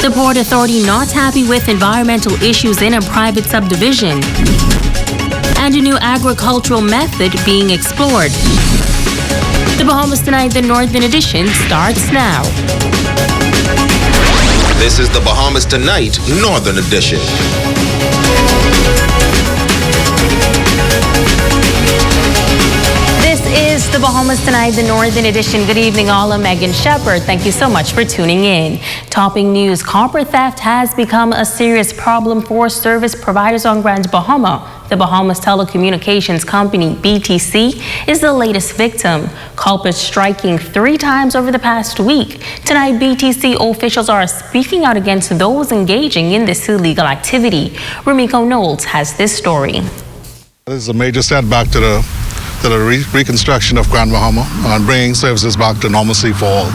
The Port Authority not happy with environmental issues in a private subdivision. And a new agricultural method being explored. The Bahamas Tonight, the Northern Edition, starts now. This is the Bahamas Tonight, Northern Edition. This is the Bahamas Tonight, the Northern Edition. Good evening, all. I'm Megan Shepard. Thank you so much for tuning in. Topping news, copper theft has become a serious problem for service providers on Grand Bahama. The Bahamas telecommunications company, BTC, is the latest victim. Culprits striking 3 times over the past week. Tonight, BTC officials are speaking out against those engaging in this illegal activity. Rumiko Knowles has this story. This is a major setback to the reconstruction of Grand Bahama and bringing services back to normalcy for all.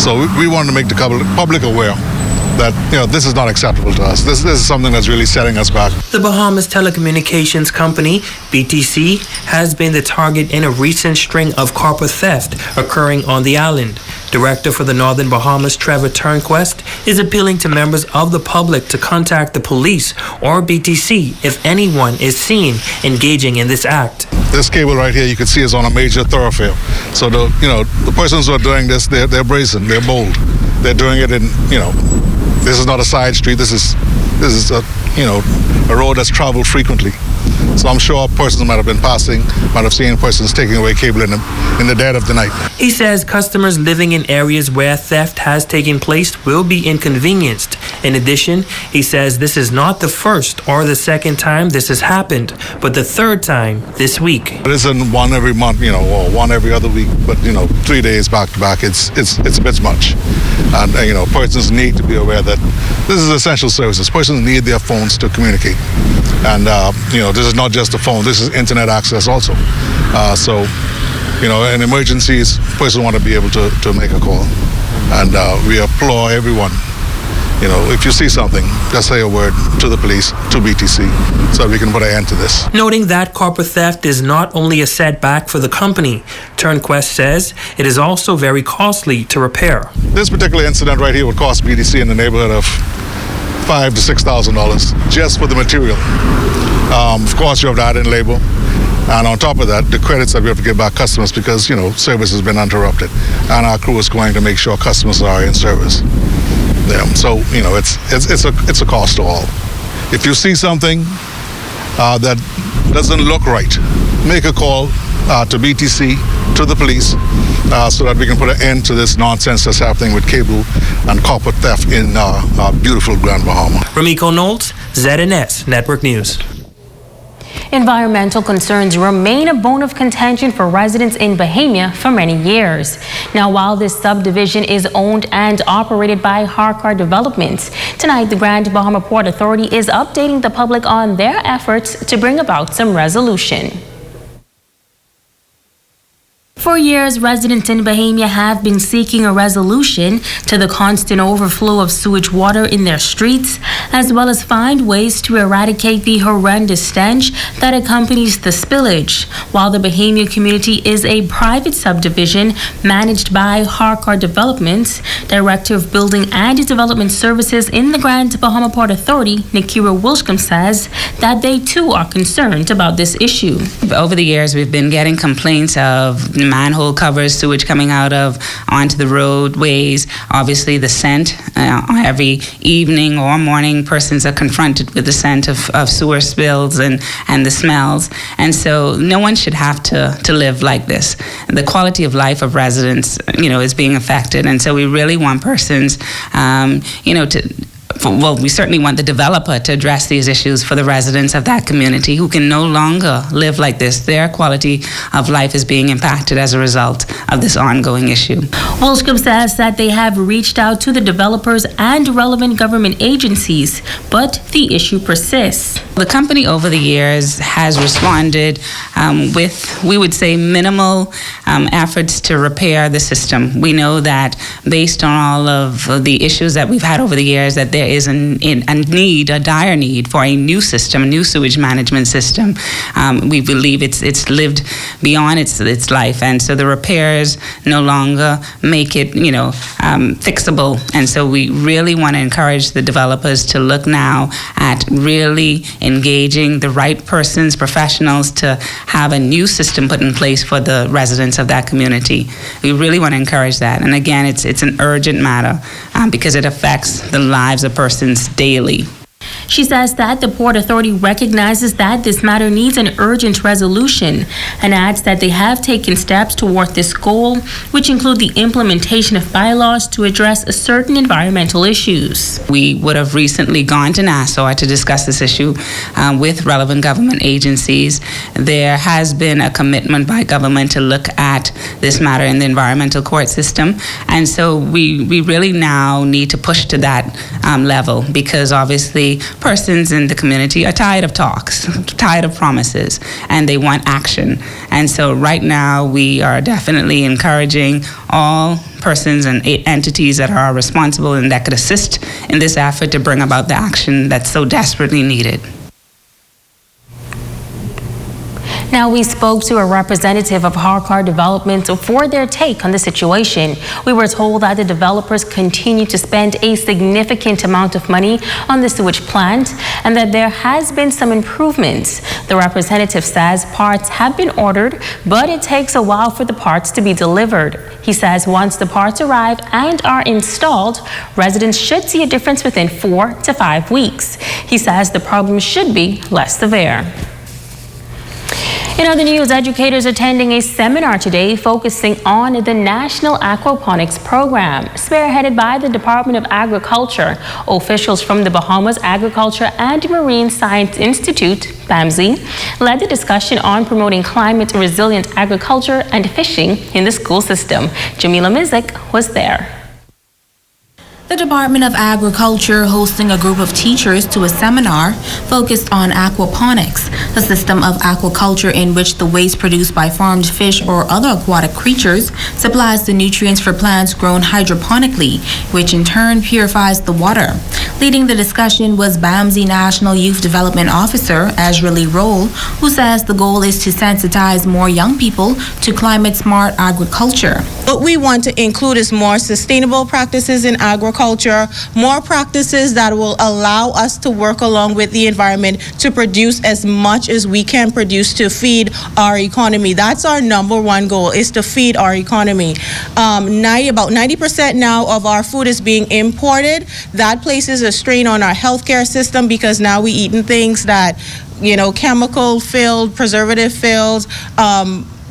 So we want to make the public aware that this is not acceptable to us. This is something that's really setting us back. The Bahamas telecommunications company, BTC, has been the target in a recent string of copper theft occurring on the island. Director for the Northern Bahamas, Trevor Turnquest, is appealing to members of the public to contact the police or BTC if anyone is seen engaging in this act. This cable right here, you can see, is on a major thoroughfare. So the persons who are doing this, they're brazen, they're bold. They're doing it in, this is not a side street. This is a road that's traveled frequently. So I'm sure persons might have been passing, might have seen persons taking away cable in the dead of the night. He says customers living in areas where theft has taken place will be inconvenienced. In addition, he says this is not the first or the second time this has happened, but the third time this week. It isn't one every month, or one every other week, but 3 days back to back, it's a bit much. And persons need to be aware that this is essential services. Persons need their phones to communicate. And this is not just a phone, this is internet access also. So in emergencies, persons want to be able to make a call. And we applaud everyone. If you see something, just say a word to the police, to BTC, so we can put an end to this. Noting that copper theft is not only a setback for the company, Turnquest says it is also very costly to repair. This particular incident right here would cost BTC in the neighborhood of $5,000 to $6,000 just for the material. Of course, you have to add in labor. And on top of that, the credits that we have to give back customers because, service has been interrupted. And our crew is going to make sure customers are in service. Yeah, so, it's a cost to all. If you see something that doesn't look right, make a call to BTC, to the police, so that we can put an end to this nonsense that's happening with cable and copper theft in beautiful Grand Bahama. Rumiko Knowles, ZNS Network News. Environmental concerns remain a bone of contention for residents in Bahamas for many years. Now, while this subdivision is owned and operated by Harkar Developments, tonight the Grand Bahama Port Authority is updating the public on their efforts to bring about some resolution. For years, residents in Bahamas have been seeking a resolution to the constant overflow of sewage water in their streets, as well as find ways to eradicate the horrendous stench that accompanies the spillage. While the Bahamas community is a private subdivision managed by Harkar Developments, Director of Building and Development Services in the Grand Bahama Port Authority, Nikira Wilshcombe, says that they too are concerned about this issue. Over the years, we've been getting complaints of manhole covers, sewage coming out of onto the roadways. Obviously, the scent. Every evening or morning, persons are confronted with the scent of sewer spills and the smells. And so no one should have to live like this. The quality of life of residents, is being affected. And so we really want persons, we certainly want the developer to address these issues for the residents of that community who can no longer live like this. Their quality of life is being impacted as a result of this ongoing issue. Wilshcombe says that they have reached out to the developers and relevant government agencies, but the issue persists. The company over the years has responded with, we would say, minimal efforts to repair the system. We know that based on all of the issues that we've had over the years, that there is a dire need for a new system, a new sewage management system. We believe it's lived beyond its life, and so the repairs no longer make it, fixable. And so we really want to encourage the developers to look now at really engaging the right persons, professionals, to have a new system put in place for the residents of that community. We really want to encourage that. And again, it's an urgent matter because it affects the lives of persons daily. She says that the Port Authority recognizes that this matter needs an urgent resolution and adds that they have taken steps toward this goal, which include the implementation of bylaws to address certain environmental issues. We would have recently gone to Nassau to discuss this issue with relevant government agencies. There has been a commitment by government to look at this matter in the environmental court system, and so we really now need to push to that level, because obviously persons in the community are tired of talks, tired of promises, and they want action. And so right now we are definitely encouraging all persons and entities that are responsible and that could assist in this effort to bring about the action that's so desperately needed. Now, we spoke to a representative of Harkar Development for their take on the situation. We were told that the developers continue to spend a significant amount of money on the sewage plant and that there has been some improvements. The representative says parts have been ordered, but it takes a while for the parts to be delivered. He says once the parts arrive and are installed, residents should see a difference within 4 to 5 weeks. He says the problem should be less severe. In other news, educators attending a seminar today focusing on the National Aquaponics program, spearheaded by the Department of Agriculture. Officials from the Bahamas Agriculture and Marine Science Institute, BAMSI, led the discussion on promoting climate-resilient agriculture and fishing in the school system. Jamila Mizik was there. The Department of Agriculture hosting a group of teachers to a seminar focused on aquaponics, a system of aquaculture in which the waste produced by farmed fish or other aquatic creatures supplies the nutrients for plants grown hydroponically, which in turn purifies the water. Leading the discussion was BAMSI National Youth Development Officer Azrali Roll, who says the goal is to sensitize more young people to climate-smart agriculture. What we want to include is more sustainable practices in agriculture, more practices that will allow us to work along with the environment to produce as much as we can produce to feed our economy. That's our number one goal, is to feed our economy. About 90% now of our food is being imported. That places a strain on our healthcare system because now we eating things that, chemical filled, preservative filled.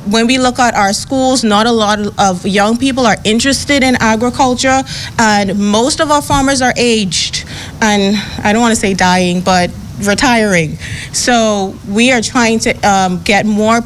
When we look at our schools, not a lot of young people are interested in agriculture, and most of our farmers are aged, and I don't want to say dying, but retiring. So we are trying to get more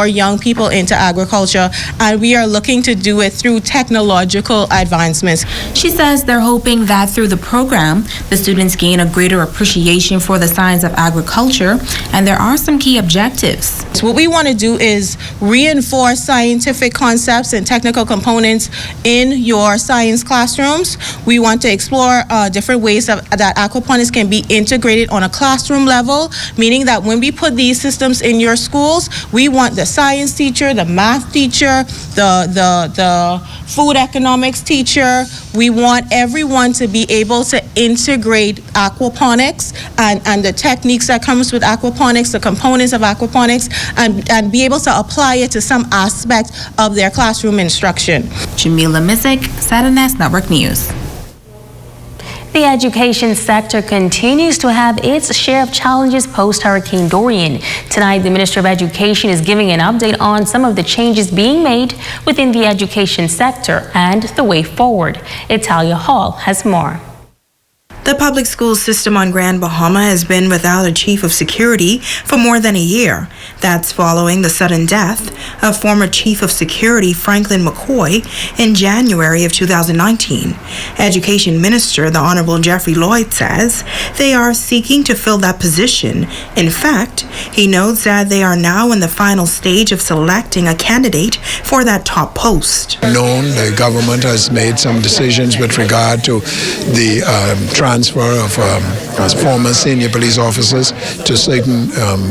young people into agriculture, and we are looking to do it through technological advancements. She says they're hoping that through the program, the students gain a greater appreciation for the science of agriculture, and there are some key objectives. So what we want to do is reinforce scientific concepts and technical components in your science classrooms. We want to explore different ways that aquaponics can be integrated on a classroom level, meaning that when we put these systems in your schools, we want the science teacher, the math teacher, the food economics teacher, we want everyone to be able to integrate aquaponics and the techniques that comes with aquaponics, the components of aquaponics, and be able to apply it to some aspect of their classroom instruction. Jamila Mizik, Saturday Network News. The education sector continues to have its share of challenges post-Hurricane Dorian. Tonight, the Minister of Education is giving an update on some of the changes being made within the education sector and the way forward. Italia Hall has more. The public school system on Grand Bahama has been without a chief of security for more than a year. That's following the sudden death of former chief of security Franklin McCoy in January of 2019. Education Minister, the Honorable Jeffrey Lloyd, says they are seeking to fill that position. In fact, he notes that they are now in the final stage of selecting a candidate for that top post. The government has made some decisions with regard to the transfer of former senior police officers to certain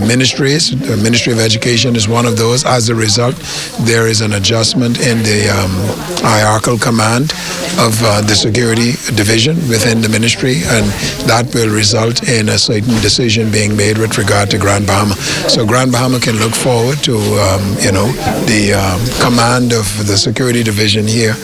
ministries. The Ministry of Education is one of those. As a result, there is an adjustment in the hierarchical command of the security division within the ministry, and that will result in a certain decision being made with regard to Grand Bahama. So Grand Bahama can look forward to, the command of the security division here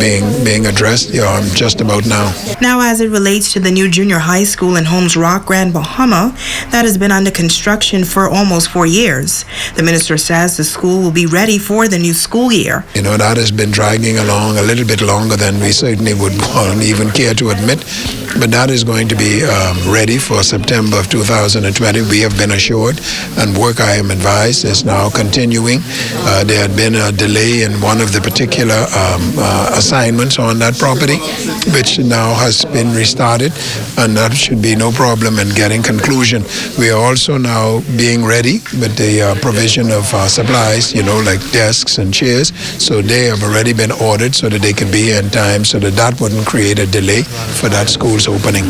being addressed just about now. Now, as it relates to the new junior high school in Holmes Rock, Grand Bahama, that has been under construction for almost 4 years. The minister says the school will be ready for the new school year. That has been dragging along a little bit longer than we certainly would even care to admit, but that is going to be ready for September of 2020. We have been assured, and work, I am advised, is now continuing. There had been a delay in one of the particular assignments on that property, which now has been restarted, and that should be no problem in getting conclusion. We are also now being ready with the provision of supplies, like desks and chairs, so they have already been ordered so that they can be in time, so that wouldn't create a delay for that school's opening.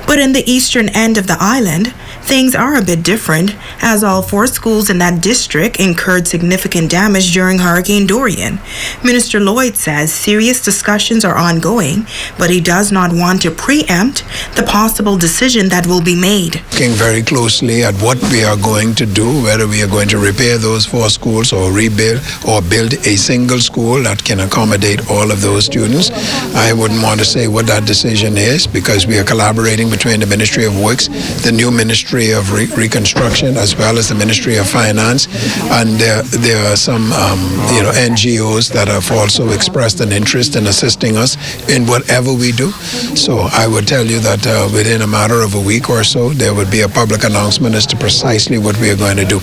But in the eastern end of the island, things are a bit different, as all 4 schools in that district incurred significant damage during Hurricane Dorian. Minister Lloyd says serious discussions are ongoing, but he does not want to preempt the possible decision that will be made. Looking very closely at what we are going to do, whether we are going to repair those 4 schools or rebuild or build a single school that can accommodate all of those students. I wouldn't want to say what that decision is, because we are collaborating between the Ministry of Works, the new Ministry of Reconstruction, as well as the Ministry of Finance, and there are some NGOs that have also expressed an interest in assisting us in whatever we do. So I would tell you that within a matter of a week or so, there would be a public announcement as to precisely what we are going to do.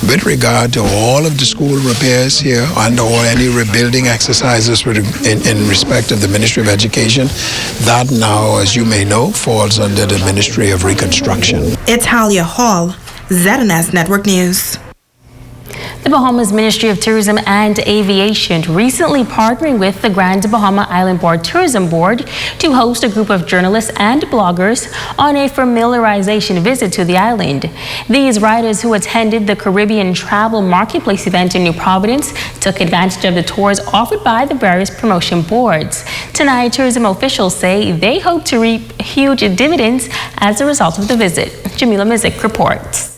With regard to all of the school repairs here and or any rebuilding exercises in respect of the Ministry of Education, that now, as you may know, falls under the Ministry of Reconstruction. It's Halia Hall, ZNS Network News. The Bahamas Ministry of Tourism and Aviation recently partnering with the Grand Bahama Island Board Tourism Board to host a group of journalists and bloggers on a familiarization visit to the island. These riders who attended the Caribbean Travel Marketplace event in New Providence took advantage of the tours offered by the various promotion boards. Tonight, tourism officials say they hope to reap huge dividends as a result of the visit. Jamila Mizik reports.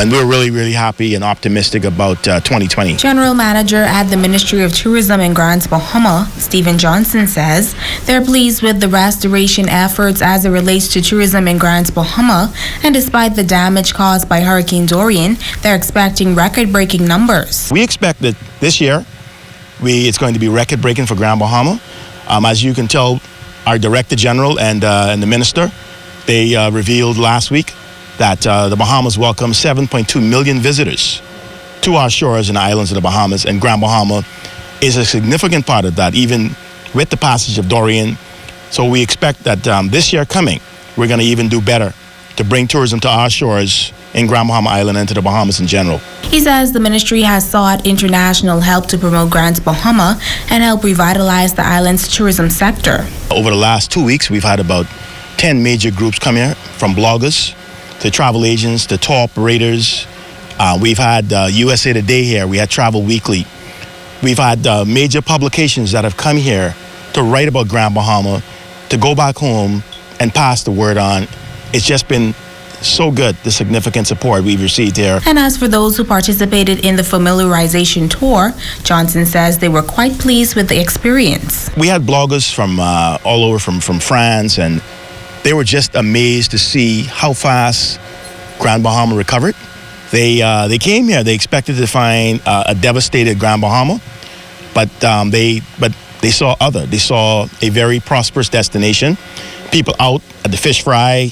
And we're really, really happy and optimistic about 2020. General Manager at the Ministry of Tourism in Grand Bahama, Stephen Johnson, says they're pleased with the restoration efforts as it relates to tourism in Grand Bahama, and despite the damage caused by Hurricane Dorian, they're expecting record-breaking numbers. We expect that this year, it's going to be record-breaking for Grand Bahama. As you can tell, our Director General and the Minister, they revealed last week that the Bahamas welcome 7.2 million visitors to our shores and islands of the Bahamas, and Grand Bahama is a significant part of that, even with the passage of Dorian. So we expect that this year coming, we're going to even do better to bring tourism to our shores in Grand Bahama Island and to the Bahamas in general. He says the ministry has sought international help to promote Grand Bahama and help revitalize the island's tourism sector. Over the last 2 weeks, we've had about 10 major groups come here, from bloggers to travel agents to tour operators. We've had USA Today here. We had Travel Weekly. We've had major publications that have come here to write about Grand Bahama, to go back home and pass the word on. It's just been so good, the significant support we've received here. And as for those who participated in the familiarization tour, Johnson says they were quite pleased with the experience. We had bloggers from all over, from France, and they were just amazed to see how fast Grand Bahama recovered. They came here. They expected to find a devastated Grand Bahama, but they saw other. They saw a very prosperous destination. People out at the Fish Fry,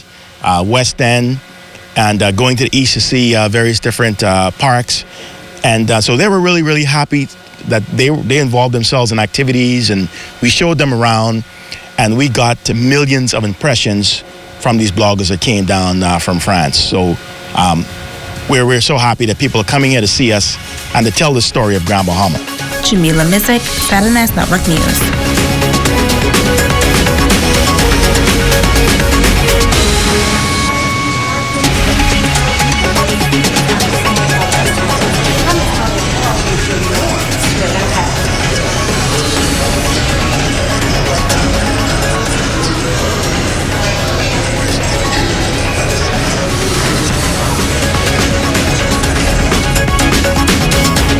West End, and going to the east to see various different parks. And so they were really, really happy that they involved themselves in activities, and we showed them around. And we got to millions of impressions from these bloggers that came down from France. So we're so happy that people are coming here to see us and to tell the story of Grand Bahama. Jamila Mizik, ZNS Network News.